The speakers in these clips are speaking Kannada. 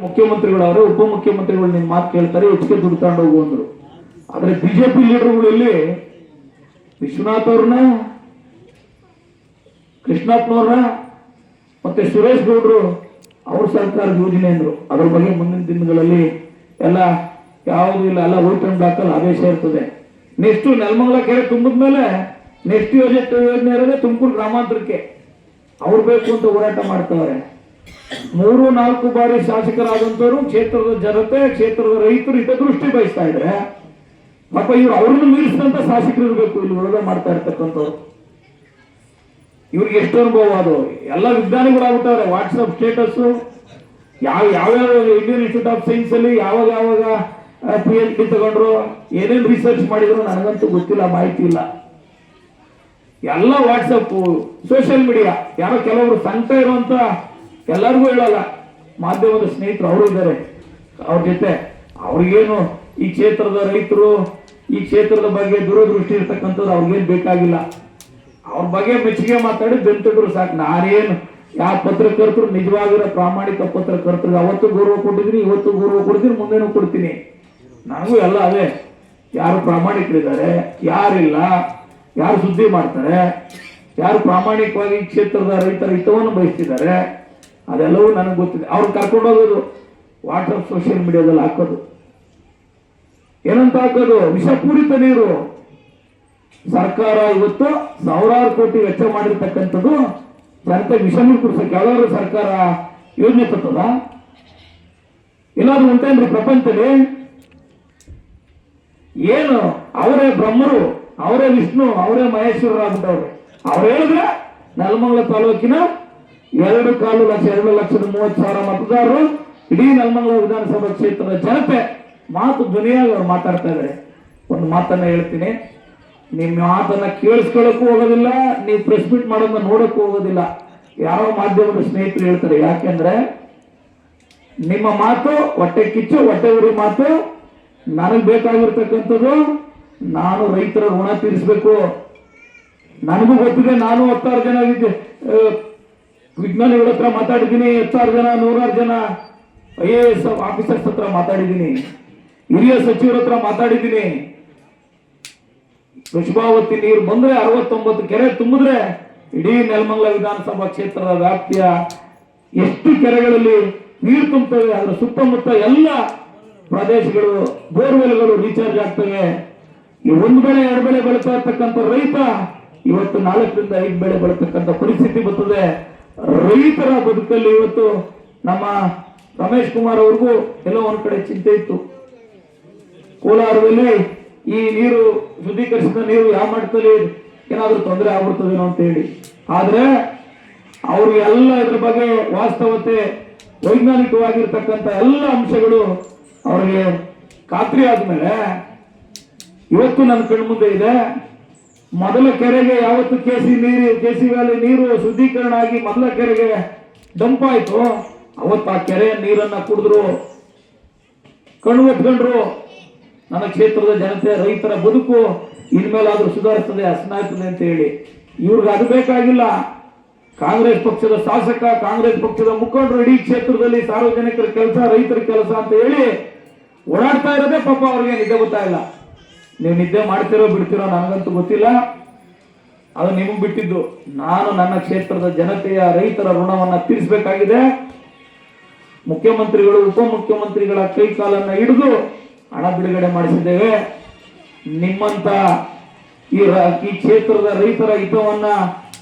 ಮುಖ್ಯಮಂತ್ರಿಗಳವರೇ, ಉಪಮುಖ್ಯಮಂತ್ರಿಗಳು ನಿಮ್ಮ ಮಾತು ಕೇಳ್ತಾರೆ, ಹೆಚ್ಚಿಗೆ ದುಡ್ಡು ತಗೊಂಡು ಹೋಗು ಅಂದ್ರು. ಆದ್ರೆ ಬಿಜೆಪಿ ಲೀಡರ್ಗಳಲ್ಲಿ ವಿಶ್ವನಾಥ್ ಅವ್ರನ್ನ, ಕೃಷ್ಣಪ್ಪನವ್ರನ್ನ ಮತ್ತೆ ಸುರೇಶ್ ಗೌಡ್ರು ಅವ್ರ ಸರ್ಕಾರದ ಯೋಜನೆ ಅಂದ್ರು. ಅದ್ರ ಬಗ್ಗೆ ಮುಂದಿನ ದಿನಗಳಲ್ಲಿ ಎಲ್ಲ ಯಾವುದೂ ಇಲ್ಲ, ಎಲ್ಲ ಹೋಯ್ಕೊಂಡು ಹಾಕಲ್ಲ ಆದೇಶ ಇರ್ತದೆ. ನೆಕ್ಸ್ಟ್ ನೆಲಮಂಗಲ ಕೆರೆ ತುಂಬಿದ ಮೇಲೆ ನೆಕ್ಸ್ಟ್ ಯೋಜನೆ ಇರೋದೇ ತುಮಕೂರು ಗ್ರಾಮಾಂತರಕ್ಕೆ ಅವ್ರು ಬೇಕು ಅಂತ ಹೋರಾಟ ಮಾಡ್ತವ್ರೆ. 3-4 ಬಾರಿ ಶಾಸಕರಾದಂತವ್ರು ಕ್ಷೇತ್ರದ ಜನತೆ, ಕ್ಷೇತ್ರದ ರೈತರು ಹಿತದೃಷ್ಟಿ ಬಯಸ್ತಾ ಇದ್ರೆ ಪಾಪ ಇವ್ರು ಅವ್ರನ್ನು ಮೀರಿಸಿದಂತ ಶಾಸಕರು ಇರಬೇಕು ಇಲ್ಲಿ ವಿರೋಧ ಮಾಡ್ತಾ ಇರ್ತಕ್ಕಂಥವ್ರು. ಇವ್ರಿಗೆ ಎಷ್ಟು ಅನುಭವ ಅದು, ಎಲ್ಲ ವಿಜ್ಞಾನಿಗಳಾಗ್ಬಿಟ್ಟವ್ರೆ. ವಾಟ್ಸಪ್ ಸ್ಟೇಟಸ್ ಯಾವ್ಯಾವ ಇಂಡಿಯನ್ ಇನ್ಸ್ಟಿಟ್ಯೂಟ್ ಆಫ್ ಸೈನ್ಸ್ ಅಲ್ಲಿ ಯಾವಾಗ PhD ತಗೊಂಡ್ರು, ಏನೇನು ರಿಸರ್ಚ್ ಮಾಡಿದ್ರು ನನಗಂತೂ ಗೊತ್ತಿಲ್ಲ, ಮಾಹಿತಿ ಇಲ್ಲ. ಎಲ್ಲ ವಾಟ್ಸಪ್, ಸೋಷಿಯಲ್ ಮೀಡಿಯಾ. ಯಾರೋ ಕೆಲವರು ಸಂಕಟ ಇರುವಂತ ಎಲ್ಲರಿಗೂ ಹೇಳಲ್ಲ, ಮಾಧ್ಯಮದ ಸ್ನೇಹಿತರು ಅವರು ಇದ್ದಾರೆ ಅವ್ರ ಜೊತೆ. ಅವ್ರಿಗೇನು ಈ ಕ್ಷೇತ್ರದ ರೈತರು, ಈ ಕ್ಷೇತ್ರದ ಬಗ್ಗೆ ದೂರದೃಷ್ಟಿ ಇರ್ತಕ್ಕಂಥದ್ದು ಅವ್ರಿಗೇನು ಬೇಕಾಗಿಲ್ಲ. ಅವ್ರ ಬಗ್ಗೆ ಮೆಚ್ಚುಗೆ ಮಾತಾಡಿ ಬೆಂತದ್ರು ಸಾಕು. ನಾನೇನು ಯಾವ ಪತ್ರಕರ್ತರು ನಿಜವಾಗಿರೋ ಪ್ರಾಮಾಣಿಕ ಪತ್ರಕರ್ತರಿಗೆ ಅವತ್ತು ಗೌರವ ಕೊಟ್ಟಿದ್ದೀನಿ, ಇವತ್ತು ಗೌರವ ಕೊಡ್ತೀನಿ, ಮುಂದೆನೂ ಕೊಡ್ತೀನಿ. ನನಗೂ ಎಲ್ಲ ಅದೇ, ಯಾರು ಪ್ರಾಮಾಣಿಕರಿದ್ದಾರೆ, ಯಾರಿಲ್ಲ, ಯಾರು ಸುದ್ದಿ ಮಾಡ್ತಾರೆ, ಯಾರು ಪ್ರಾಮಾಣಿಕವಾಗಿ ಕ್ಷೇತ್ರದ ರೈತರ ಹಿತವನ್ನು ಬಯಸ್ತಿದ್ದಾರೆ, ಅದೆಲ್ಲವೂ ನನಗೆ ಗೊತ್ತಿದೆ. ಅವ್ರು ಕರ್ಕೊಂಡು ಹೋಗೋದು ವಾಟ್ಸಪ್ ಸೋಷಿಯಲ್ ಮೀಡಿಯಾದಲ್ಲಿ ಹಾಕೋದು, ಏನಂತ ಹಾಕೋದು, ವಿಷಪೂರಿತ ನೀರು. ಸರ್ಕಾರ ಇವತ್ತು ಸಾವಿರಾರು ಕೋಟಿ ವೆಚ್ಚ ಮಾಡಿರ್ತಕ್ಕಂಥದ್ದು ಜನತೆ ವಿಷ ನೀರು ಕುಡಿಸಕ್ಕೆ ಯಾವ್ದಾದ್ರು ಸರ್ಕಾರ ಯೋಜನೆ ತತ್ತದ? ಎಲ್ಲಾದ್ರೂ ಉಂಟೇನ್ರಿ ಪ್ರಪಂಚದಲ್ಲಿ? ಏನು ಅವರೇ ಬ್ರಹ್ಮರು, ಅವರೇ ವಿಷ್ಣು, ಅವರೇ ಮಹೇಶ್ವರರಾಗ್ಬಿಟ್ಟವ್ರೆ. ಅವ್ರು ಹೇಳಿದ್ರೆ ನೆಲಮಂಗಲ ತಾಲೂಕಿನ 2,30,30,30,30 ಮತದಾರರು, ಇಡೀ ನೆಲಮಂಗಲ ವಿಧಾನಸಭಾ ಕ್ಷೇತ್ರದ ಜನತೆ ಮಾತು ಧ್ವನಿಯಾಗಿ ಅವ್ರು ಮಾತಾಡ್ತಾ ಇದ್ದಾರೆ. ಒಂದು ಮಾತನ್ನ ಹೇಳ್ತೀನಿ, ನಿಮ್ಮ ಮಾತನ್ನ ಕೇಳಿಸ್ಕೊಳ್ಳಕ್ಕೂ ಹೋಗೋದಿಲ್ಲ, ನೀವು ಪ್ರೆಸ್ ಮೀಟ್ ಮಾಡೋದನ್ನ ನೋಡಕ್ಕೂ ಹೋಗೋದಿಲ್ಲ. ಯಾರೋ ಮಾಧ್ಯಮದ ಸ್ನೇಹಿತರು ಹೇಳ್ತಾರೆ, ಯಾಕೆಂದ್ರೆ ನಿಮ್ಮ ಮಾತು ಹೊಟ್ಟೆ ಕಿಚ್ಚು, ಹೊಟ್ಟೆ ಉರಿ ಮಾತು. ನನಗೆ ಬೇಕಾಗಿರ್ತಕ್ಕಂಥದ್ದು ನಾನು ರೈತರ ಋಣ ತೀರಿಸಬೇಕು. ನನಗೂ ಗೊತ್ತಿದೆ, ನಾನು 10 ಜನ ವಿಜ್ಞಾನಿಗಳ ಹತ್ರ ಮಾತಾಡಿದ್ದೀನಿ, 10 ಜನ 100 ಜನ IAS ಆಫೀಸರ್ಸ್ ಹತ್ರ ಮಾತಾಡಿದ್ದೀನಿ, ಹಿರಿಯ ಸಚಿವರ ಹತ್ರ ಮಾತಾಡಿದ್ದೀನಿ. ಕೃಷ್ಣಾವತಿ ನೀರು ಬಂದ್ರೆ 69 ಕೆರೆ ತುಂಬಿದ್ರೆ ಇಡೀ ನೆಲಮಂಗಲ ವಿಧಾನಸಭಾ ಕ್ಷೇತ್ರದ ವ್ಯಾಪ್ತಿಯ ಎಷ್ಟು ಕೆರೆಗಳಲ್ಲಿ ನೀರು ತುಂಬುತ್ತವೆ, ಅದರ ಸುತ್ತಮುತ್ತ ಎಲ್ಲ ಪ್ರದೇಶಗಳು ಬೋರ್ವೆಲ್ಗಳು ರೀಚಾರ್ಜ್ ಆಗ್ತವೆ. ಈ 1 ಬೆಳೆ 2 ಬೆಳೆ ಬೆಳೀತಾ ಇರ್ತಕ್ಕಂಥ ರೈತ ಇವತ್ತು 4ರಿಂದ 5 ಬೆಳೆ ಬೆಳತಕ್ಕಂಥ ಪರಿಸ್ಥಿತಿ ಬರ್ತದೆ. ರೈತರ ಬದುಕಲ್ಲಿ ಇವತ್ತು ನಮ್ಮ ರಮೇಶ್ ಕುಮಾರ್ ಅವ್ರಿಗೂ ಎಲ್ಲೋ ಒಂದ್ ಕಡೆ ಚಿಂತೆ ಇತ್ತು, ಕೋಲಾರದಲ್ಲಿ ಈ ನೀರು ಶುದ್ಧೀಕರಿಸಿದ ನೀರು ಯಾವ ಮಟ್ಟದಲ್ಲಿ ಏನಾದ್ರೂ ತೊಂದರೆ ಆಗ್ಬಿಡ್ತದೇನೋ ಅಂತ ಹೇಳಿ. ಆದ್ರೆ ಅವರು ಎಲ್ಲ ಇದ್ರ ಬಗ್ಗೆ ವಾಸ್ತವತೆ, ವೈಜ್ಞಾನಿಕವಾಗಿರ್ತಕ್ಕಂಥ ಎಲ್ಲ ಅಂಶಗಳು ಅವರಿಗೆ ಖಾತ್ರಿ ಆದ್ಮೇಲೆ ಇವತ್ತು ನನ್ನ ಕಣ್ಮುಂದೆ ಇದೆ. ಮೊದಲ ಕೆರೆಗೆ ಯಾವತ್ತು ಕೆಸಿ ವ್ಯಾಲಿ ನೀರು ಶುದ್ಧೀಕರಣ ಆಗಿ ಮೊದಲ ಕೆರೆಗೆ ಡಂಪ್ ಆಯ್ತು, ಅವತ್ತು ಆ ಕೆರೆಯ ನೀರನ್ನ ಕುಡಿದ್ರು, ಕಣ್ಣು ಹೊತ್ಕೊಂಡ್ರು. ನನ್ನ ಕ್ಷೇತ್ರದ ಜನತೆ, ರೈತರ ಬದುಕು ಇನ್ಮೇಲಾದ್ರೂ ಸುಧಾರಿಸ್ತದೆ, ಹಸನಾಗ್ತದೆ ಅಂತ ಹೇಳಿ. ಇವ್ರಿಗೆ ಅದು ಬೇಕಾಗಿಲ್ಲ. ಕಾಂಗ್ರೆಸ್ ಪಕ್ಷದ ಶಾಸಕ, ಕಾಂಗ್ರೆಸ್ ಪಕ್ಷದ ಮುಖಂಡರು ಇಡೀ ಕ್ಷೇತ್ರದಲ್ಲಿ ಸಾರ್ವಜನಿಕರ ಕೆಲಸ, ರೈತರ ಕೆಲಸ ಅಂತ ಹೇಳಿ ಓಡಾಡ್ತಾ ಇರೋದೇ ಪಾಪ ಅವ್ರಿಗೆ ನಿದ್ದೆ ಗೊತ್ತಾ ಇಲ್ಲ. ನೀವು ನಿದ್ದೆ ಮಾಡ್ತಿರೋ ಬಿಡ್ತಿರೋ ನನಗಂತೂ ಗೊತ್ತಿಲ್ಲ, ಅದು ನಿಮಗೆ ಬಿಟ್ಟಿದ್ದು. ನಾನು ನನ್ನ ಕ್ಷೇತ್ರದ ಜನತೆಯ ರೈತರ ಋಣವನ್ನ ತೀರಿಸಬೇಕಾಗಿದೆ. ಮುಖ್ಯಮಂತ್ರಿಗಳು, ಉಪಮುಖ್ಯಮಂತ್ರಿಗಳ ಕೈ ಕಾಲನ್ನ ಹಿಡಿದು ಹಣ ಬಿಡುಗಡೆ ಮಾಡಿಸಿದ್ದೇವೆ. ನಿಮ್ಮಂತ ಈ ಕ್ಷೇತ್ರದ ರೈತರ ಹಿತವನ್ನ,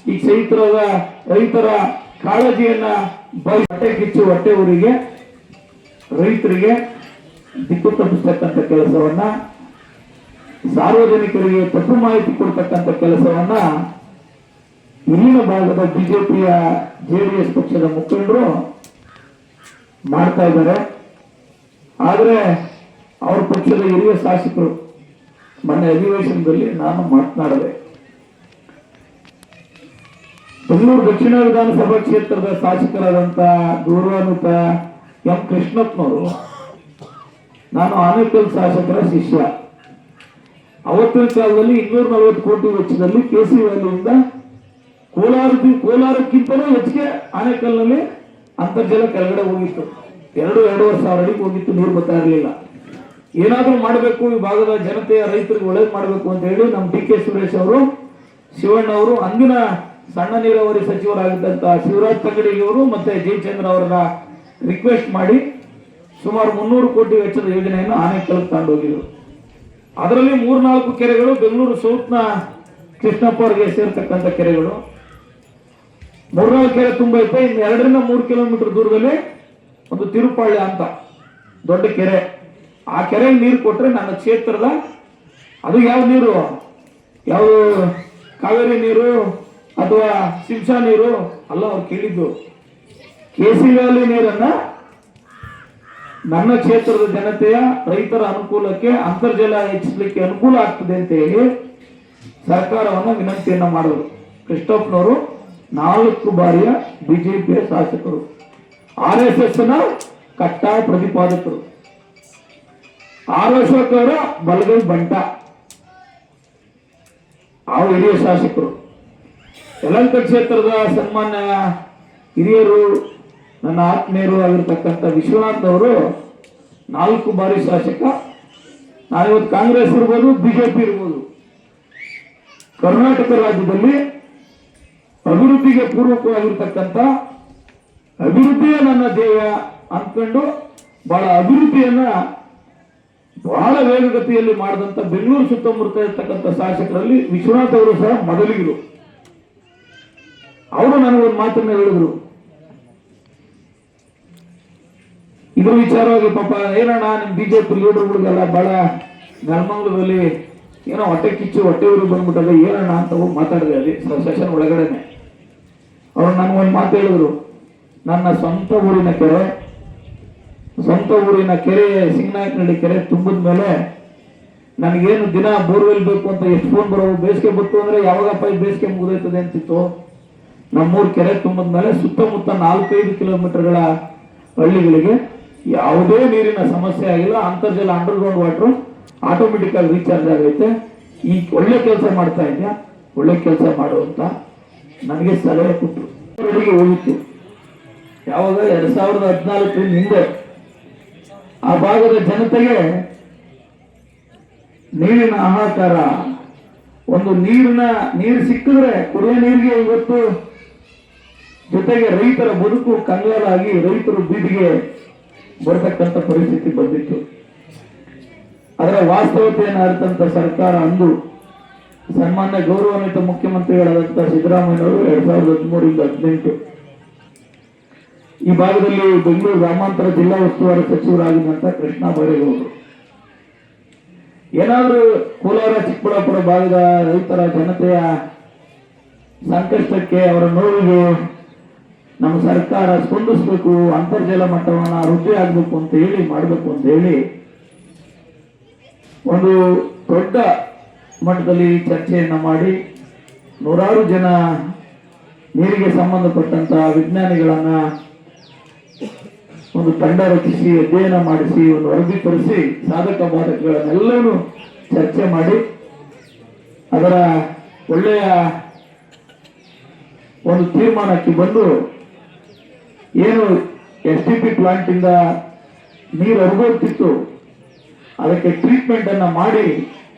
ಈ ಕ್ಷೇತ್ರದ ರೈತರ ಕಾಳಜಿಯನ್ನ ಹೊಟ್ಟೆ ಕಿಚ್ಚು, ಹೊಟ್ಟೆ ಊರಿಗೆ ರೈತರಿಗೆ ದಿಕ್ಕು ತಪ್ಪಿಸ್ತಕ್ಕಂಥ ಕೆಲಸವನ್ನ, ಸಾರ್ವಜನಿಕರಿಗೆ ತಪ್ಪು ಮಾಹಿತಿ ಕೊಡ್ತಕ್ಕಂಥ ಕೆಲಸವನ್ನ ಇಲ್ಲಿನ ಭಾಗದ ಬಿಜೆಪಿಯ JDS ಪಕ್ಷದ ಮುಖಂಡರು ಮಾಡ್ತಾ ಇದ್ದಾರೆ. ಆದ್ರೆ ಅವ್ರ ಪಕ್ಷದ ಹಿರಿಯ ಶಾಸಕರು ಮೊನ್ನೆ ಅಧಿವೇಶನದಲ್ಲಿ ನಾನು ಮಾತನಾಡಿದೆ. ಬೆಂಗಳೂರು ದಕ್ಷಿಣ ವಿಧಾನಸಭಾ ಕ್ಷೇತ್ರದ ಶಾಸಕರಾದಂತ ಗೌರವಾನ್ವಿತ M. ಕೃಷ್ಣಪ್ಪನವರು, ನಾನು ಆನೇಕಲ್ ಶಾಸಕರ ಶಿಷ್ಯ. ಅವತ್ತಿನ ಕಾಲದಲ್ಲಿ 240 ಕೋಟಿ ವೆಚ್ಚದಲ್ಲಿ ಕೆಸಿ ವ್ಯಾಲಿಯಿಂದ ಕೋಲಾರಕ್ಕಿಂತಲೂ ಹೆಚ್ಚಿಗೆ ಆನೇಕಲ್ನಲ್ಲಿ ಅಂತರ್ಜಲ ಕೆಳಗಡೆ ಹೋಗಿತ್ತು. 2-2.5 ಸಾವಿರ ಅಡಿಗೆ ಹೋಗಿತ್ತು, ನೀರು ಬರ್ತಾ ಇರಲಿಲ್ಲ. ಏನಾದರೂ ಮಾಡಬೇಕು, ಈ ಭಾಗದ ಜನತೆಯ ರೈತರಿಗೆ ಒಳ್ಳೇದು ಮಾಡಬೇಕು ಅಂತ ಹೇಳಿ ನಮ್ಮ ಡಿ ಕೆ ಸುರೇಶ್ ಅವರು, ಶಿವಣ್ಣ ಅವರು, ಅಂದಿನ ಸಣ್ಣ ನೀರಾವರಿ ಸಚಿವರಾಗಿದ್ದಂತ ಶಿವರಾಜ್ ತಂಗಡಿಯವರು ಮತ್ತೆ ಜಯಚಂದ್ರ ಅವರ ರಿಕ್ವೆಸ್ಟ್ ಮಾಡಿ ಸುಮಾರು 300 ಕೋಟಿ ವೆಚ್ಚದ ಯೋಜನೆಯನ್ನು ಆನೆಕಲ್ಗೆ ತಗೊಂಡೋಗಿದ್ರು. ಅದರಲ್ಲಿ 3-4 ಕೆರೆಗಳು ಬೆಂಗಳೂರು ಸೌತ್ನ ಕೃಷ್ಣಪ್ಪ ಅವರಿಗೆ ಸೇರ್ತಕ್ಕಂಥ ಕೆರೆಗಳು. 3-4 ಕೆರೆ ತುಂಬೈತೆ. ಇನ್ನು 2-3 ಕಿಲೋಮೀಟರ್ ದೂರದಲ್ಲಿ ಒಂದು ತಿರುಪಾಳ್ಯ ಅಂತ ದೊಡ್ಡ ಕೆರೆ. ಆ ಕೆರೆಗೆ ನೀರು ಕೊಟ್ಟರೆ ನನ್ನ ಕ್ಷೇತ್ರದ, ಅದು ಯಾವ ನೀರು, ಯಾವ ಕಾವೇರಿ ನೀರು ಅಥವಾ ಶಿಂಷಾ ನೀರು ಅಲ್ಲ, ಅವ್ರು ಕೇಳಿದ್ದು KC ವ್ಯಾಲಿ ನೀರನ್ನ ನನ್ನ ಕ್ಷೇತ್ರದ ಜನತೆಯ ರೈತರ ಅನುಕೂಲಕ್ಕೆ, ಅಂತರ್ಜಲ ಹೆಚ್ಚಿಸಲಿಕ್ಕೆ ಅನುಕೂಲ ಆಗ್ತದೆ ಅಂತ ಹೇಳಿ ಸರ್ಕಾರವನ್ನು ವಿನಂತಿಯನ್ನ ಮಾಡಿದ್ರು. ಕೃಷ್ಣಪ್ಪನವರು 4 ಬಾರಿಯ ಬಿಜೆಪಿಯ ಶಾಸಕರು, RSS ನ ಕಟ್ಟಾಯ ಪ್ರತಿಪಾದಕರು, ಅಶೋಕ್ ಅವರ ಬಲಗೈ ಬಂಟ, ಅವರು ಹಿರಿಯ ಶಾಸಕರು. ಯಲಹಂಕ ಕ್ಷೇತ್ರದ ಸನ್ಮಾನ್ಯ ಹಿರಿಯರು, ನನ್ನ ಆತ್ಮೀಯರು ಆಗಿರ್ತಕ್ಕಂಥ ವಿಶ್ವನಾಥ್ ಅವರು 4 ಬಾರಿ ಶಾಸಕ. ನಾನಿವತ್ತು ಕಾಂಗ್ರೆಸ್ ಇರ್ಬೋದು, ಬಿಜೆಪಿ ಇರ್ಬೋದು, ಕರ್ನಾಟಕ ರಾಜ್ಯದಲ್ಲಿ ಅಭಿವೃದ್ಧಿಗೆ ಪೂರ್ವಕವಾಗಿರ್ತಕ್ಕಂಥ ಅಭಿವೃದ್ಧಿಯೇ ನನ್ನ ಧ್ಯೇಯ ಅಂದ್ಕೊಂಡು ಬಹಳ ಅಭಿವೃದ್ಧಿಯನ್ನ ಬಹಳ ವೇಗಗತಿಯಲ್ಲಿ ಮಾಡಿದಂತ ಬೆಂಗಳೂರು ಸುತ್ತಮುತ್ತ ಇರ್ತಕ್ಕಂಥ ಶಾಸಕರಲ್ಲಿ ವಿಶ್ವನಾಥ್ ಅವರು ಸಹ ಮೊದಲಿಗರು. ಅವರು ನನಗೊಂದು ಮಾತನ್ನ ಹೇಳಿದ್ರು, ಇದ್ರ ವಿಚಾರವಾಗಿ ಪಾಪ ಏನಣ್ಣ ನಿಮ್ ಬಿಜೆಪಿ ಲೀಡರ್ಗಳಿಗೆಲ್ಲ ಬಹಳ ನೆಲಮಂಗಲದಲ್ಲಿ ಏನೋ ಹೊಟ್ಟೆ ಕಿಚ್ಚು ಹೊಟ್ಟೆ ಊರಿಗೆ ಬಂದ್ಬಿಟ್ಟದೆ ಏನಣ್ಣ ಅಂತ ಹೋಗಿ ಮಾತಾಡಿದೆ ಅಲ್ಲಿ ಸೆಷನ್ ಒಳಗಡೆನೆ. ಅವ್ರು ನನಗೊಂದು ಮಾತು ಹೇಳಿದ್ರು, ನನ್ನ ಸ್ವಂತ ಊರಿನ ಕೆರೆ ಸಿಂಗನಾಯಕನಹಳ್ಳಿ ಕೆರೆ ತುಂಬಿದ ಮೇಲೆ ನನಗೇನು ದಿನ ಬೋರ್ವೆಲ್ ಬೇಕು ಅಂತ ಎಷ್ಟು ಫೋನ್ ಬರೋವು, ಬೇಸಿಗೆ ಬಂತು ಅಂದ್ರೆ ಯಾವಾಗಪ್ಪ ಈ ಬೇಸಿಗೆ ಮುಗಿದೈತದೆ ಅಂತಿತ್ತು. ನಮ್ಮೂರು ಕೆರೆ ತುಂಬಿದ ಮೇಲೆ ಸುತ್ತಮುತ್ತ 4-5 ಕಿಲೋಮೀಟರ್ಗಳ ಹಳ್ಳಿಗಳಿಗೆ ಯಾವುದೇ ನೀರಿನ ಸಮಸ್ಯೆ ಆಗಿಲ್ಲ. ಅಂತರ್ಜಲ ಅಂಡರ್ಗ್ರೌಂಡ್ ವಾಟರ್ ಆಟೋಮೆಟಿಕ್ ಆಗಿ ರೀಚಾರ್ಜ್ ಆಗೈತೆ. ಈ ಒಳ್ಳೆ ಕೆಲಸ ಮಾಡ್ತಾ ಇದ್ಯಾ, ಒಳ್ಳೆ ಕೆಲಸ ಮಾಡುವಂತ ನನಗೆ ಸಲಹೆ ಕೊಟ್ಟರು. ಹೋಗಿತ್ತು ಯಾವಾಗ 2014 ಹಿಂದೆ ಆ ಭಾಗದ ಜನತೆಗೆ ನೀರಿನ ಹಾಹಾಕಾರ, ಒಂದು ನೀರು ಸಿಕ್ಕಿದ್ರೆ ಕುಡಿಯೋ ನೀರಿಗೆ ಇವತ್ತು ಜೊತೆಗೆ ರೈತರ ಬದುಕು ಕಂಗಾಲಾಗಿ ರೈತರು ಬೀದಿಗೆ ಬರತಕ್ಕಂಥ ಪರಿಸ್ಥಿತಿ ಬಂದಿತ್ತು. ಅದರ ವಾಸ್ತವತೆಯನ್ನು ಅರಿತಂತ ಸರ್ಕಾರ ಅಂದು ಸನ್ಮಾನ್ಯ ಗೌರವಾನ್ವಿತ ಮುಖ್ಯಮಂತ್ರಿಗಳಾದಂತಹ ಸಿದ್ದರಾಮಯ್ಯನವರು 2013-18 ಈ ಭಾಗದಲ್ಲಿ ಬೆಂಗಳೂರು ಗ್ರಾಮಾಂತರ ಜಿಲ್ಲಾ ಉಸ್ತುವಾರಿ ಸಚಿವರಾಗಿದ್ದಂತ ಕೃಷ್ಣ ಬೈರೇಗೌಡರು ಏನಾದರೂ ಕೋಲಾರ ಚಿಕ್ಕಬಳ್ಳಾಪುರ ಭಾಗದ ರೈತರ ಜನತೆಯ ಸಂಕಷ್ಟಕ್ಕೆ, ಅವರ ನೋವಿಗೆ ನಮ್ಮ ಸರ್ಕಾರ ಸ್ಪಂದಿಸಬೇಕು, ಅಂತರ್ಜಲ ಮಟ್ಟವನ್ನು ವೃದ್ಧಿ ಆಗಬೇಕು ಅಂತ ಹೇಳಿ ಮಾಡಬೇಕು ಅಂತ ಹೇಳಿ ಒಂದು ದೊಡ್ಡ ಮಟ್ಟದಲ್ಲಿ ಚರ್ಚೆಯನ್ನ ಮಾಡಿ ನೂರಾರು ಜನ ನೀರಿಗೆ ಸಂಬಂಧಪಟ್ಟಂತಹ ವಿಜ್ಞಾನಿಗಳನ್ನ ಒಂದು ತಂಡ ರಚಿಸಿ ಅಧ್ಯಯನ ಮಾಡಿಸಿ ಒಂದು ವರದಿ ತರಿಸಿ ಸಾಧಕ ಬಾಧಕಗಳನ್ನೆಲ್ಲನೂ ಚರ್ಚೆ ಮಾಡಿ ಅದರ ಒಳ್ಳೆಯ ಒಂದು ತೀರ್ಮಾನಕ್ಕೆ ಬಂದು ಏನು STP ಪ್ಲಾಂಟ್ ಇಂದ ನೀರು ಹರಿದೋಗ್ತಿತ್ತು ಅದಕ್ಕೆ ಟ್ರೀಟ್ಮೆಂಟ್ ಅನ್ನ ಮಾಡಿ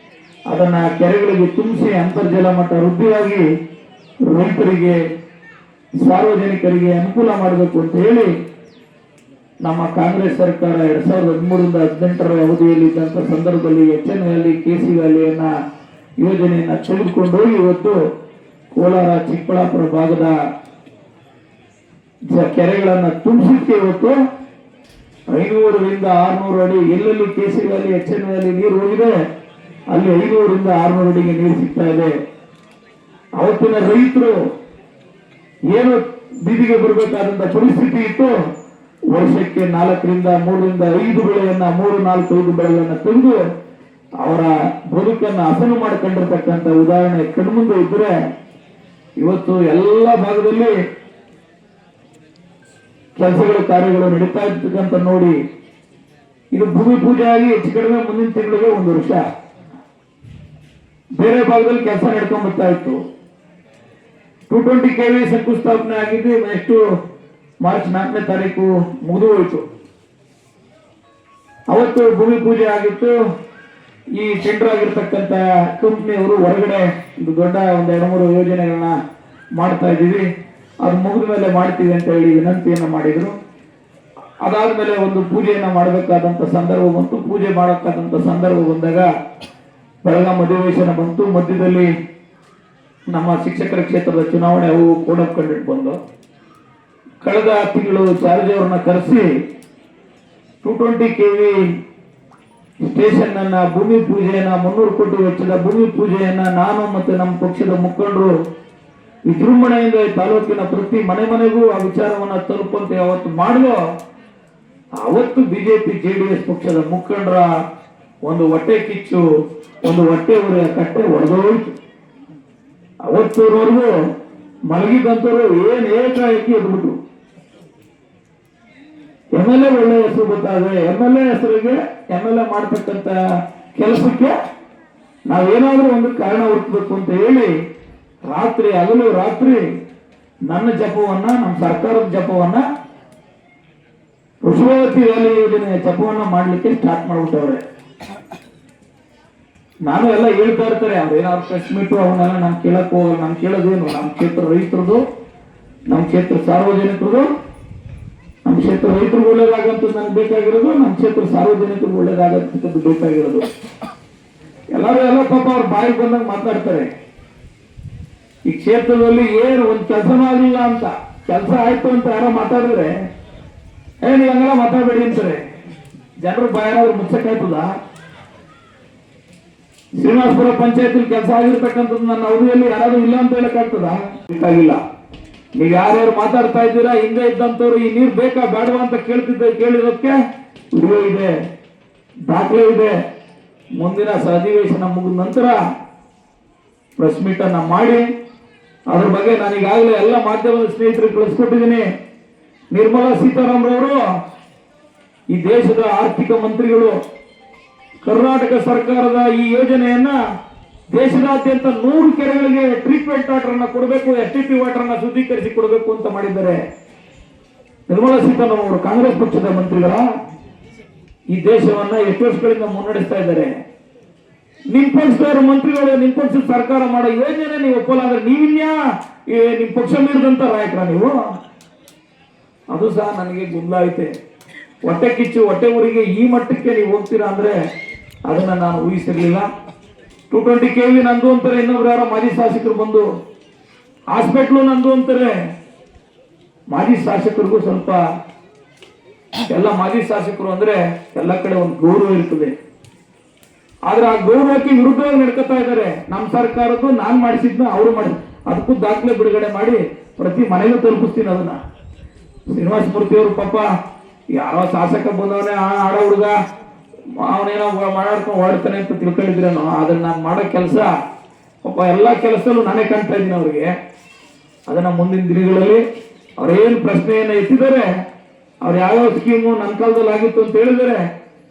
ಅದನ್ನ ಕೆರೆಗಳಿಗೆ ತುಂಬಿಸಿ ಅಂತರ್ಜಲ ಮಟ್ಟ ವೃದ್ಧಿಯಾಗಿ ರೈತರಿಗೆ ಸಾರ್ವಜನಿಕರಿಗೆ ಅನುಕೂಲ ಮಾಡಬೇಕು ಅಂತ ಹೇಳಿ ನಮ್ಮ ಕಾಂಗ್ರೆಸ್ ಸರ್ಕಾರ 2013-18 ಅವಧಿಯಲ್ಲಿ ಇದ್ದಂತ ಸಂದರ್ಭದಲ್ಲಿ HN ವ್ಯಾಲಿ KC ವ್ಯಾಲಿಯನ್ನ ಯೋಜನೆಯನ್ನ ತೆಗೆದುಕೊಂಡು ಹೋಗಿ ಇವತ್ತು ಕೋಲಾರ ಚಿಕ್ಕಬಳ್ಳಾಪುರ ಭಾಗದ ಕೆರೆಗಳನ್ನ ತುಂಬಿಸಿಕ್ಕೆ ಇವತ್ತು 500-600 ಅಡಿ ಎಲ್ಲೆಲ್ಲಿ KC ವ್ಯಾಲಿ HN ವ್ಯಾಲಿ ನೀರು ಹೋಗಿದೆ ಅಲ್ಲಿ 500-600 ಅಡಿಗೆ ನೀರು ಸಿಗ್ತಾ ಇದೆ. ಅವತ್ತಿನ ರೈತರು ಏನು ಬೀದಿಗೆ ಬರಬೇಕಾದಂತ ಪರಿಸ್ಥಿತಿ ಇತ್ತು, ವರ್ಷಕ್ಕೆ 4-3-5 ಬೆಳೆಯನ್ನ 3-4-5 ಬೆಳೆಗಳನ್ನ ತೆಗೆದು ಅವರ ಬದುಕನ್ನು ಹಸನು ಮಾಡಿಕೊಂಡಿರ್ತಕ್ಕಂಥ ಉದಾಹರಣೆ ಕಣ್ಮುಂದೆ ಇದ್ರೆ ಇವತ್ತು ಎಲ್ಲ ಭಾಗದಲ್ಲಿ ಕೆಲಸಗಳು ಕಾರ್ಯಗಳು ನಡೀತಾ ಇರ್ತಕ್ಕಂಥ ನೋಡಿ ಇದು ಭೂಮಿ ಪೂಜೆ ಆಗಿ ಹೆಚ್ಚು ಕಡಿಮೆ ಮುಂದಿನ ತಿಂಗಳಿಗೆ 1 ವರ್ಷ ಬೇರೆ ಭಾಗದಲ್ಲಿ ಕೆಲಸ ನಡ್ಕೊಂಡ್ ಬರ್ತಾ ಇತ್ತು. 220 kV ಶಂಕುಸ್ಥಾಪನೆ ಆಗಿದ್ದು ನೆಕ್ಸ್ಟ್ ಮಾರ್ಚ್ 4ನೇ ತಾರೀಕು ಮುಗಿದು ಹೋಯಿತು. ಅವತ್ತು ಭೂಮಿ ಪೂಜೆ ಆಗಿತ್ತು. ಈ ಟೆಂಡರ್ ಆಗಿರ್ತಕ್ಕಂಥ ಕಂಪ್ನಿಯವರು ಹೊರಗಡೆ ಒಂದು ದೊಡ್ಡ ಒಂದು 2-3 ಯೋಜನೆಗಳನ್ನ ಮಾಡ್ತಾ ಇದ್ದೀವಿ, ಅದು ಮುಗಿದ ಮೇಲೆ ಮಾಡ್ತೀವಿ ಅಂತ ಹೇಳಿ ವಿನಂತಿಯನ್ನು ಮಾಡಿದ್ರು. ಅದಾದ್ಮೇಲೆ ಒಂದು ಪೂಜೆಯನ್ನ ಮಾಡಬೇಕಾದಂತ ಸಂದರ್ಭ ಬಂತು. ಪೂಜೆ ಮಾಡಬೇಕಾದಂತ ಸಂದರ್ಭ ಬಂದಾಗ ಬೆಳಗಾಂ ಅಧಿವೇಶನ ಬಂತು. ಮಧ್ಯದಲ್ಲಿ ನಮ್ಮ ಶಿಕ್ಷಕರ ಕ್ಷೇತ್ರದ ಚುನಾವಣೆ ಅವು ಕೋಡ್ ಕಂಡಿಟ್ಟು ಬಂದು ಕಳೆದ ತಿಂಗಳು ಚಾರ್ಜ್ ಅವರನ್ನ ಕರೆಸಿ 220 kV ಸ್ಟೇಷನ್ ಅನ್ನ ಭೂಮಿ ಪೂಜೆಯನ್ನ 300 ಕೋಟಿ ವೆಚ್ಚದ ಭೂಮಿ ಪೂಜೆಯನ್ನ ನಾನು ಮತ್ತೆ ನಮ್ಮ ಪಕ್ಷದ ಮುಖಂಡರು ವಿಜೃಂಭಣೆಯಿಂದ ಈ ತಾಲೂಕಿನ ಪ್ರತಿ ಮನೆಗೂ ಆ ವಿಚಾರವನ್ನ ತಲುಪಂತೆ ಅವತ್ತು ಮಾಡಿದೋ, ಅವತ್ತು ಬಿಜೆಪಿ JDS ಪಕ್ಷದ ಮುಖಂಡರ ಒಂದು ಹೊಟ್ಟೆ ಕಿಚ್ಚು, ಒಂದು ಹೊಟ್ಟೆ ಉರಿಯ ಕಟ್ಟೆ ಒಡೆದೋಯ್ತು. ಅವತ್ತೂರವರೆಗೂ ಮಲಗಿದಂತರು ಏಕಾಏಕಿ ಎದ್ಬಿಟ್ರು. MLA ಒಳ್ಳೆ ಹೆಸರು ಗೊತ್ತಾದ್ರೆ MLA ಹೆಸರಿಗೆ MLA ಮಾಡ್ತಕ್ಕಂಥ ಕೆಲಸಕ್ಕೆ ನಾವೇನಾದ್ರೂ ಒಂದು ಕಾರಣ ಹುಡುಕ್ಬೇಕು ಅಂತ ಹೇಳಿ ರಾತ್ರಿ ಹಗಲು ರಾತ್ರಿ ನನ್ನ ಜಪವನ್ನ, ನಮ್ಮ ಸರ್ಕಾರದ ಜಪವನ್ನ, ವೃಷಭಾವತಿ ವ್ಯಾಲಿ ಯೋಜನೆಯ ಜಪವನ್ನ ಮಾಡ್ಲಿಕ್ಕೆ ಸ್ಟಾರ್ಟ್ ಮಾಡ್ಬಿಟ್ಟವ್ರೆ. ನಾನು ಎಲ್ಲ ಹೇಳ್ತಾ ಇರ್ತಾರೆ, ಅವ್ರೇನಾದ್ರು ಪ್ರೆಸ್ ಮೀಟು ಅವನ್ನೆಲ್ಲ ನಾನು ಕೇಳಕ್ ಹೋಗಲ್ಲ. ನಾನು ಕೇಳೋದೇನು, ನಮ್ಮ ಕ್ಷೇತ್ರ ರೈತರದು, ನಮ್ಮ ಕ್ಷೇತ್ರ ಸಾರ್ವಜನಿಕರದು, ನಮ್ಮ ಕ್ಷೇತ್ರ ರೈತರಿಗೆ ಒಳ್ಳೇದಾಗಂತ ನನಗೆ ಬೇಕಾಗಿರೋದು, ನಮ್ಮ ಕ್ಷೇತ್ರ ಸಾರ್ವಜನಿಕರಿಗೆ ಒಳ್ಳೇದಾಗಂತದ್ದು ಬೇಕಾಗಿರೋದು. ಎಲ್ಲರೂ ಎಲ್ಲ ಪಾಪ ಅವ್ರ ಬಾಯಿ ಬಂದಾಗ ಮಾತಾಡ್ತಾರೆ. ಈ ಕ್ಷೇತ್ರದಲ್ಲಿ ಏನು ಒಂದು ಕೆಲಸನೂ ಆಗಲಿಲ್ಲ ಅಂತ, ಕೆಲಸ ಆಯ್ತು ಅಂತ ಯಾರೋ ಮಾತಾಡಿದ್ರೆ ನೀವು ಹಂಗೆಲ್ಲ ಮಾತಾಡಬೇಡಿ ಅಂತಾರೆ. ಜನರು ಬಾಯಾದ್ರು ಮುಚ್ಚಕ್ಕಾಯ್ತದ? ಶ್ರೀನಿವಾಸಪುರ ಪಂಚಾಯತ್ ಕೆಲಸ ಆಗಿರ್ತಕ್ಕಂಥದ್ದು ನನ್ನ ಅವಧಿಯಲ್ಲಿ ಯಾರಾದ್ರೂ ಇಲ್ಲ ಅಂತ ಹೇಳಕ್ಕಾಗ್ತದ? ಬೇಕಾಗಿಲ್ಲ. ನೀವು ಯಾರ್ಯಾರು ಮಾತಾಡ್ತಾ ಇದ್ದೀರಾ, ಹಿಂದೆ ಇದ್ದಂಥವ್ರು ಈ ನೀರು ಬೇಕಾ ಬೇಡವಾ ಅಂತ ಕೇಳಿರೋದಕ್ಕೆ ವಿಡಿಯೋ ಇದೆ, ದಾಖಲೆ ಇದೆ. ಮುಂದಿನ ಅಧಿವೇಶನ ಮುಗಿದ ನಂತರ ಪ್ರೆಸ್ ಮೀಟ್ ಅನ್ನ ಮಾಡಿ ಅದ್ರ ಬಗ್ಗೆ ನಾನು ಈಗಾಗಲೇ ಎಲ್ಲ ಮಾಧ್ಯಮದ ಸ್ನೇಹಿತರಿಗೆ ಕಳಿಸ್ಕೊಟ್ಟಿದ್ದೀನಿ. ನಿರ್ಮಲಾ ಸೀತಾರಾಮನ್ ಈ ದೇಶದ ಆರ್ಥಿಕ ಮಂತ್ರಿಗಳು ಕರ್ನಾಟಕ ಸರ್ಕಾರದ ಈ ಯೋಜನೆಯನ್ನ ದೇಶದಾದ್ಯಂತ 100 ಕೆರೆಗಳಿಗೆ ಟ್ರೀಟ್ಮೆಂಟ್ ವಾಟರ್ ಅನ್ನ ಕೊಡಬೇಕು, STP ವಾಟರ್ ಅನ್ನ ಶುದ್ಧೀಕರಿಸಿ ಕೊಡಬೇಕು ಅಂತ ಮಾಡಿದ್ದಾರೆ. ನಿರ್ಮಲಾ ಸೀತಾರಾಮನ್ ಅವರು ಕಾಂಗ್ರೆಸ್ ಪಕ್ಷದ ಮಂತ್ರಿಗಳ ಈ ದೇಶವನ್ನ ಎಷ್ಟು ವರ್ಷಗಳಿಂದ ಮುನ್ನಡೆಸ್ತಾ ಇದ್ದಾರೆ. ನಿಮ್ ಪಕ್ಷದವರು ಮಂತ್ರಿಗಳು, ನಿಮ್ ಪಕ್ಷದ ಸರ್ಕಾರ ಮಾಡೋ ಯೋಜನೆ ನೀವು ಒಪ್ಪಲಾದ್ರೆ ನೀವಿನ್ಯಾ ನಿಮ್ ಪಕ್ಷ ಮೀರಿದಂತ ನಾಯಕರ ನೀವು? ಅದು ಸಹ ನನಗೆ ಗೊಂದಲ ಐತೆ. ಹೊಟ್ಟೆ ಕಿಚ್ಚು, ಹೊಟ್ಟೆ ಊರಿಗೆ ಈ ಮಟ್ಟಕ್ಕೆ ನೀವು ಹೋಗ್ತೀರಾ ಅಂದ್ರೆ ಅದನ್ನ ನಾನು ಊಹಿಸಿರ್ಲಿಲ್ಲ. 220 kV ನಂದು ಅಂತಾರೆ, ಇನ್ನೊಬ್ರು ಯಾರೋ ಮಾಜಿ ಶಾಸಕರು ಬಂದು ಹಾಸ್ಪಿಟ್ಲು ನಂದು ಅಂತಾರೆ. ಮಾಜಿ ಶಾಸಕರಿಗೂ ಸ್ವಲ್ಪ, ಎಲ್ಲ ಮಾಜಿ ಶಾಸಕರು ಅಂದ್ರೆ ಎಲ್ಲ ಕಡೆ ಒಂದು ಗೌರವ ಇರ್ತದೆ. ಆದ್ರೆ ಆ ಗೌರವಕ್ಕೆ ವಿರುದ್ಧವಾಗಿ ನಡ್ಕೊತಾ ಇದ್ದಾರೆ. ನಮ್ಮ ಸರ್ಕಾರದ್ದು ನಾನ್ ಮಾಡಿಸಿದ್ನ ಅವ್ರು ಮಾಡಿ, ಅದಕ್ಕೂ ದಾಖಲೆ ಬಿಡುಗಡೆ ಮಾಡಿ ಪ್ರತಿ ಮನೆಗೂ ತಲುಪಿಸ್ತೀನಿ ಅದನ್ನ. ಶ್ರೀನಿವಾಸ ಮೂರ್ತಿ ಅವರು ಪಾಪ ಯಾರೋ ಶಾಸಕ ಬಂದವನೇ ಆಡ ಹುಡುಗ, ಅವನೇನೋ ಮಾಡಾಡ್ಕೊಂಡು ಓಡ್ತಾನೆ ಅಂತ ತಿಳ್ಕೊಂಡಿದ್ರೇನೋ. ಅದನ್ನ ನಾನು ಮಾಡೋ ಕೆಲಸ ಪಾಪ ಎಲ್ಲ ಕೆಲಸದಲ್ಲೂ ನಾನೇ ಕಾಣ್ತಾ ಇದ್ದೀನಿ ಅವ್ರಿಗೆ. ಅದನ್ನ ಮುಂದಿನ ದಿನಗಳಲ್ಲಿ ಅವ್ರೇನು ಪ್ರಶ್ನೆಯನ್ನ ಎತ್ತಿದ್ದಾರೆ, ಅವ್ರು ಯಾವ್ಯಾವ ಸ್ಕೀಮು ನನ್ನ ಕಾಲದಲ್ಲಿ ಆಗಿತ್ತು ಅಂತ ಹೇಳಿದರೆ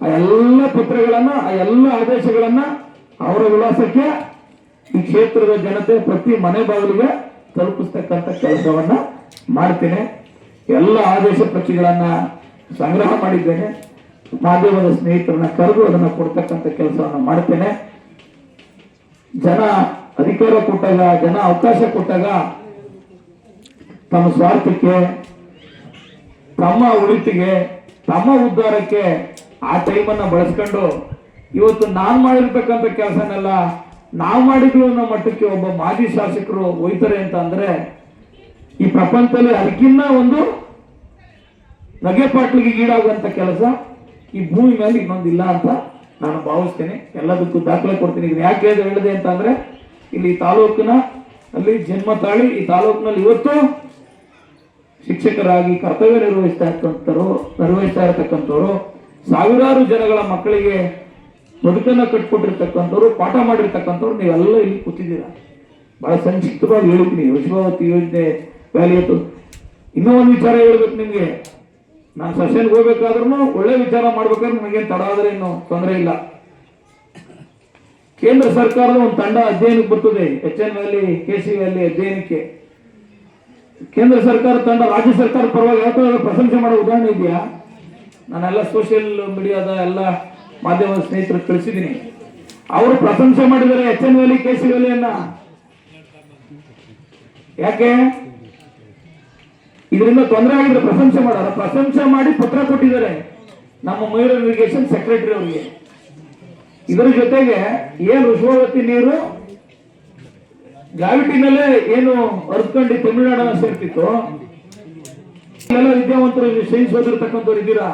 ಆ ಎಲ್ಲ ಪತ್ರಗಳನ್ನ, ಆ ಎಲ್ಲ ಆದೇಶಗಳನ್ನ ಅವರ ವಿಳಾಸಕ್ಕೆ ಈ ಕ್ಷೇತ್ರದ ಜನತೆ ಪ್ರತಿ ಮನೆ ಬಾಗಿಲಿಗೆ ತಲುಪಿಸ್ತಕ್ಕಂಥ ಕೆಲಸವನ್ನ ಮಾಡ್ತೇನೆ. ಎಲ್ಲ ಆದೇಶ ಪ್ರತಿಗಳನ್ನ ಸಂಗ್ರಹ ಮಾಡಿದ್ದೇನೆ. ಮಾಧ್ಯಮದ ಸ್ನೇಹಿತರನ್ನ ಕರೆದು ಅದನ್ನ ಕೊಡ್ತಕ್ಕಂಥ ಕೆಲಸವನ್ನ ಮಾಡ್ತೇನೆ. ಜನ ಅಧಿಕಾರ ಕೊಟ್ಟಾಗ, ಜನ ಅವಕಾಶ ಕೊಟ್ಟಾಗ ತಮ್ಮ ಸ್ವಾರ್ಥಕ್ಕೆ, ತಮ್ಮ ಉಳಿತಿಗೆ, ತಮ್ಮ ಉದ್ಧಾರಕ್ಕೆ ಆ ಟೈಮನ್ನ ಬಳಸ್ಕೊಂಡು ಇವತ್ತು ನಾನ್ ಮಾಡಿರ್ತಕ್ಕಂಥ ಕೆಲಸನೆಲ್ಲ ನಾವು ಮಾಡಿದ್ವಿ ಅನ್ನೋ ಮಟ್ಟಕ್ಕೆ ಒಬ್ಬ ಮಾಜಿ ಶಾಸಕರು ಒಯ್ತಾರೆ ಅಂತ ಅಂದ್ರೆ ಈ ಪ್ರಪಂಚದಲ್ಲಿ ಅದಕ್ಕಿನ್ನ ಒಂದು ನಗೆಪಾಟ್ಲಿಗೆ ಈಡಾಗುವಂತ ಕೆಲಸ ಈ ಭೂಮಿ ಮೇಲೆ ಇನ್ನೊಂದಿಲ್ಲ ಅಂತ ನಾನು ಭಾವಿಸ್ತೇನೆ. ಎಲ್ಲದಕ್ಕೂ ದಾಖಲೆ ಕೊಡ್ತೀನಿ. ಇದನ್ನ ಯಾಕೆ ಹೇಳಿದೆ ಅಂತ ಅಂದ್ರೆ ಇಲ್ಲಿ ತಾಲೂಕಿನ ಅಲ್ಲಿ ಜನ್ಮ ತಾಳಿ ಈ ತಾಲೂಕಿನಲ್ಲಿ ಇವತ್ತು ಶಿಕ್ಷಕರಾಗಿ ಕರ್ತವ್ಯ ನಿರ್ವಹಿಸ್ತಾ ಇರತಕ್ಕಂಥವ್ರು, ಸಾವಿರಾರು ಜನಗಳ ಮಕ್ಕಳಿಗೆ ಬದುಕನ್ನ ಕಟ್ಕೊಟ್ಟಿರ್ತಕ್ಕಂಥವ್ರು, ಪಾಠ ಮಾಡಿರ್ತಕ್ಕಂಥವ್ರು ನೀವೆಲ್ಲ ಇಲ್ಲಿ ಕೂತಿದ್ದೀರಾ. ಬಹಳ ಸಂಕ್ಷಿಪ್ತವಾಗಿ ಹೇಳಿದ್ದೀನಿ ವೃಷಭಾವತಿ ಯೋಜನೆ ವ್ಯಾಲಿಯತ್ತು. ಇನ್ನೂ ಒಂದು ವಿಚಾರ ಹೇಳ್ಬೇಕು ನಿಮ್ಗೆ. ನಾನು ಸೆಷನ್ಗೆ ಹೋಗ್ಬೇಕಾದ್ರೂ ಒಳ್ಳೆ ವಿಚಾರ ಮಾಡ್ಬೇಕಾದ್ರೆ ನನಗೇನು ತಡ ಆದ್ರೆ ಇನ್ನು ತೊಂದರೆ ಇಲ್ಲ. ಕೇಂದ್ರ ಸರ್ಕಾರದ ಒಂದು ತಂಡ ಅಧ್ಯಯನಕ್ಕೆ ಬರ್ತದೆ, HN ವ್ಯಾಲಿ, KC ವ್ಯಾಲಿ ಅಧ್ಯಯನಕ್ಕೆ. ಕೇಂದ್ರ ಸರ್ಕಾರ ತಂಡ ರಾಜ್ಯ ಸರ್ಕಾರ ಪರವಾಗಿ ಯಾವ ಪ್ರಶಂಸೆ ಮಾಡೋ ಉದಾಹರಣೆ ಇದೆಯಾ? ನಾನೆಲ್ಲ ಸೋಷಿಯಲ್ ಮೀಡಿಯಾದ ಎಲ್ಲ ಮಾಧ್ಯಮದ ಸ್ನೇಹಿತರು ಕಳಿಸಿದ್ದೀನಿ. ಅವರು ಪ್ರಶಂಸೆ ಮಾಡಿದ್ದಾರೆ HN ವ್ಯಾಲಿ KC ವ್ಯಾಲಿಯನ್ನ. ಯಾಕೆ ಇದರಿಂದ ತೊಂದರೆ ಆಗಿದ್ರೆ ಪ್ರಶಂಸೆ ಮಾಡಾರ, ಪ್ರಶಂಸೆ ಮಾಡಿ ಪತ್ರ ಕೊಟ್ಟಿದ್ದಾರೆ ನಮ್ಮ ಮೈರನ್ ಇರಿಗೇಷನ್ ಸೆಕ್ರೆಟರಿ ಅವರಿಗೆ. ಇದರ ಜೊತೆಗೆ ಏನು ಋಷಭಾವತಿ ನೀರು ಗ್ರಾವಿಟಿನಲ್ಲೇ ಏನು ಹರ್ಕೊಂಡು ತಮಿಳುನಾಡನ್ನ ಸೇರ್ತಿತ್ತು, ಎಲ್ಲ ವಿದ್ಯಾವಂತರು ಸೈನ್ಸ್ ಓದಿರ್ತಕ್ಕಂಥವ್ರು ಇದ್ದೀರಾ,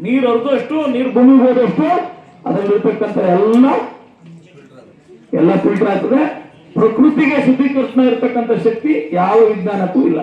ನೀರು ಹರಿದಷ್ಟು ನೀರು ಭೂಮಿಗೆ ಹೋದಷ್ಟು ಅದರಲ್ಲಿರ್ತಕ್ಕಂಥ ಎಲ್ಲ ಫಿಲ್ಟರ್ ಆಗ್ತದೆ. ಪ್ರಕೃತಿಗೆ ಶುದ್ಧೀಕರಣ ಇರತಕ್ಕಂಥ ಶಕ್ತಿ ಯಾವ ವಿಜ್ಞಾನಕ್ಕೂ ಇಲ್ಲ.